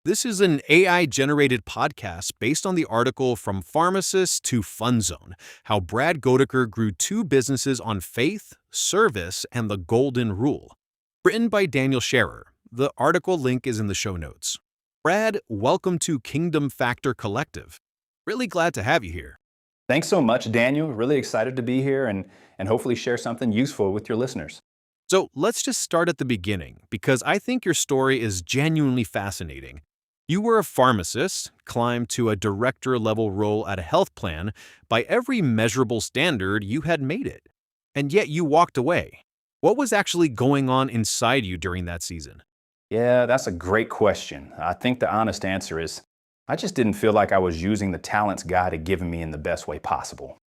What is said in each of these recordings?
This is an AI-generated podcast based on the article From Pharmacist to Fun Zone: How Brad Goedeker Grew Two Businesses on Faith, Service, and the Golden Rule. Written by Daniel Scherer. The article link is in the show notes. Brad, welcome to Kingdom Factor Collective. Really glad to have you here. Thanks so much, Daniel. Really excited to be here and hopefully share something useful with your listeners. So let's just start at the beginning, because I think your story is genuinely fascinating. You were a pharmacist, climbed to a director level role at a health plan. By every measurable standard, you had made it. And yet you walked away. What was actually going on inside you during that season? Yeah, that's a great question. I think the honest answer is I just didn't feel like I was using the talents God had given me in the best way possible.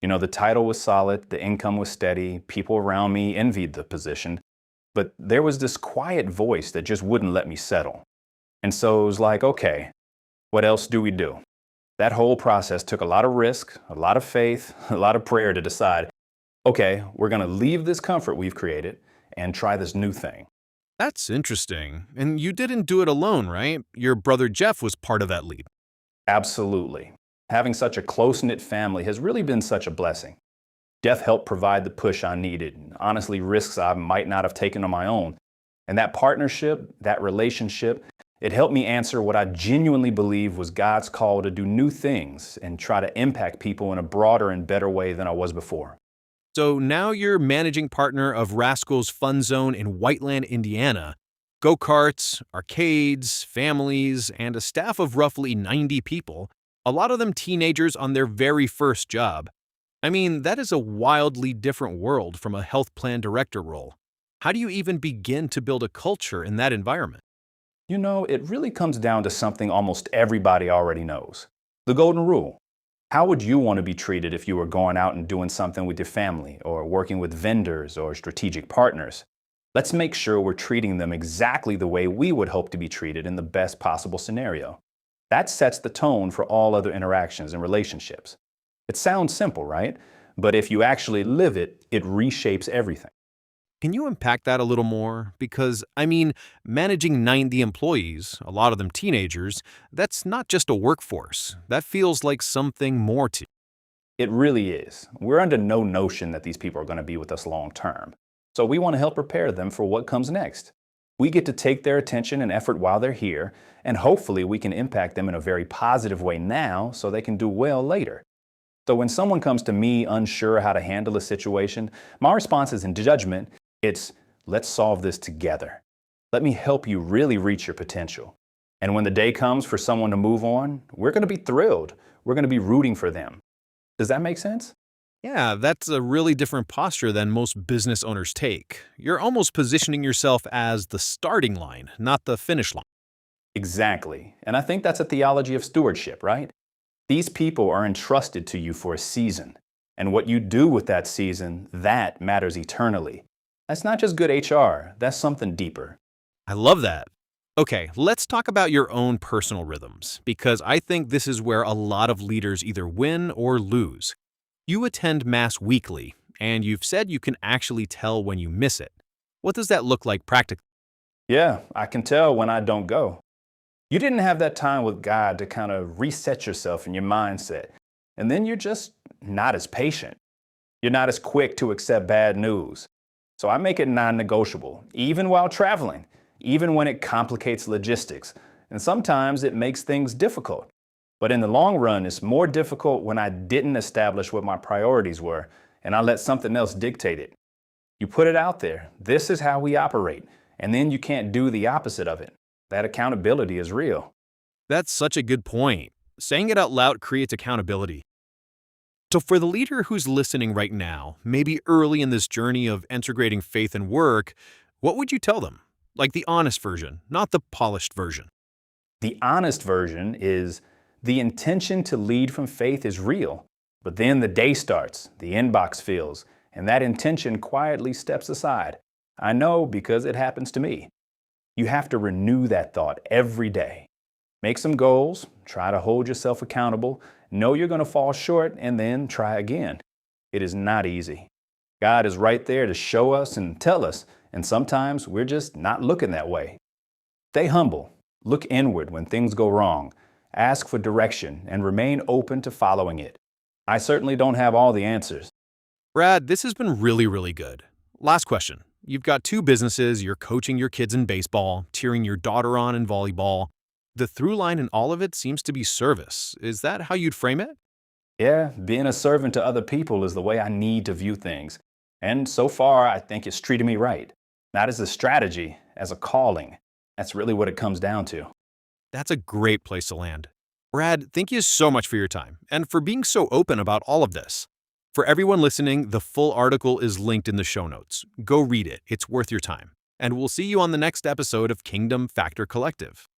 The title was solid, the income was steady, people around me envied the position, but there was this quiet voice that just wouldn't let me settle. And so it was like, okay, what else do we do? That whole process took a lot of risk, a lot of faith, a lot of prayer to decide, okay, we're going to leave this comfort we've created and try this new thing. That's interesting. And you didn't do it alone, right? Your brother Jeff was part of that leap. Absolutely. Having such a close-knit family has really been such a blessing. Jeff helped provide the push I needed, and honestly, risks I might not have taken on my own. And that partnership, that relationship, it helped me answer what I genuinely believe was God's call to do new things and try to impact people in a broader and better way than I was before. So now you're managing partner of Rascal's Fun Zone in Whiteland, Indiana. Go-karts, arcades, families, and a staff of roughly 90 people, a lot of them teenagers on their very first job. I mean, that is a wildly different world from a health plan director role. How do you even begin to build a culture in that environment? It really comes down to something almost everybody already knows. The golden rule. How would you want to be treated if you were going out and doing something with your family or working with vendors or strategic partners? Let's make sure we're treating them exactly the way we would hope to be treated in the best possible scenario. That sets the tone for all other interactions and relationships. It sounds simple, right? But if you actually live it, it reshapes everything. Can you unpack that a little more? Because, I mean, managing 90 employees, a lot of them teenagers, that's not just a workforce. That feels like something more to. It really is. We're under no notion that these people are going to be with us long term. So we want to help prepare them for what comes next. We get to take their attention and effort while they're here, and hopefully we can impact them in a very positive way now so they can do well later. So when someone comes to me unsure how to handle a situation, my response isn't judgment, it's let's solve this together. Let me help you really reach your potential. And when the day comes for someone to move on, we're going to be thrilled. We're going to be rooting for them. Does that make sense? Yeah, that's a really different posture than most business owners take. You're almost positioning yourself as the starting line, not the finish line. Exactly. And I think that's a theology of stewardship, right? These people are entrusted to you for a season. And what you do with that season, that matters eternally. That's not just good HR, that's something deeper. I love that. Okay, let's talk about your own personal rhythms, because I think this is where a lot of leaders either win or lose. You attend Mass weekly, and you've said you can actually tell when you miss it. What does that look like practically? Yeah, I can tell when I don't go. You didn't have that time with God to kind of reset yourself and your mindset. And then you're just not as patient. You're not as quick to accept bad news. So I make it non-negotiable, even while traveling, even when it complicates logistics. And sometimes it makes things difficult. But in the long run, it's more difficult when I didn't establish what my priorities were and I let something else dictate it. You put it out there. This is how we operate. And then you can't do the opposite of it. That accountability is real. That's such a good point. Saying it out loud creates accountability. So for the leader who's listening right now, maybe early in this journey of integrating faith and work, what would you tell them? Like the honest version, not the polished version. The honest version is the intention to lead from faith is real. But then the day starts, the inbox fills, and that intention quietly steps aside. I know because it happens to me. You have to renew that thought every day. Make some goals, try to hold yourself accountable, know you're going to fall short, and then try again. It is not easy. God is right there to show us and tell us, and sometimes we're just not looking that way. Stay humble. Look inward when things go wrong. Ask for direction and remain open to following it. I certainly don't have all the answers. Brad, this has been really good. Last question. You've got two businesses, you're coaching your kids in baseball, cheering your daughter on in volleyball. The through line in all of it seems to be service. Is that how you'd frame it? Yeah, being a servant to other people is the way I need to view things. And so far, I think it's treated me right. Not as a strategy, as a calling. That's really what it comes down to. That's a great place to land. Brad, thank you so much for your time and for being so open about all of this. For everyone listening, the full article is linked in the show notes. Go read it, it's worth your time. And we'll see you on the next episode of Kingdom Factor Collective.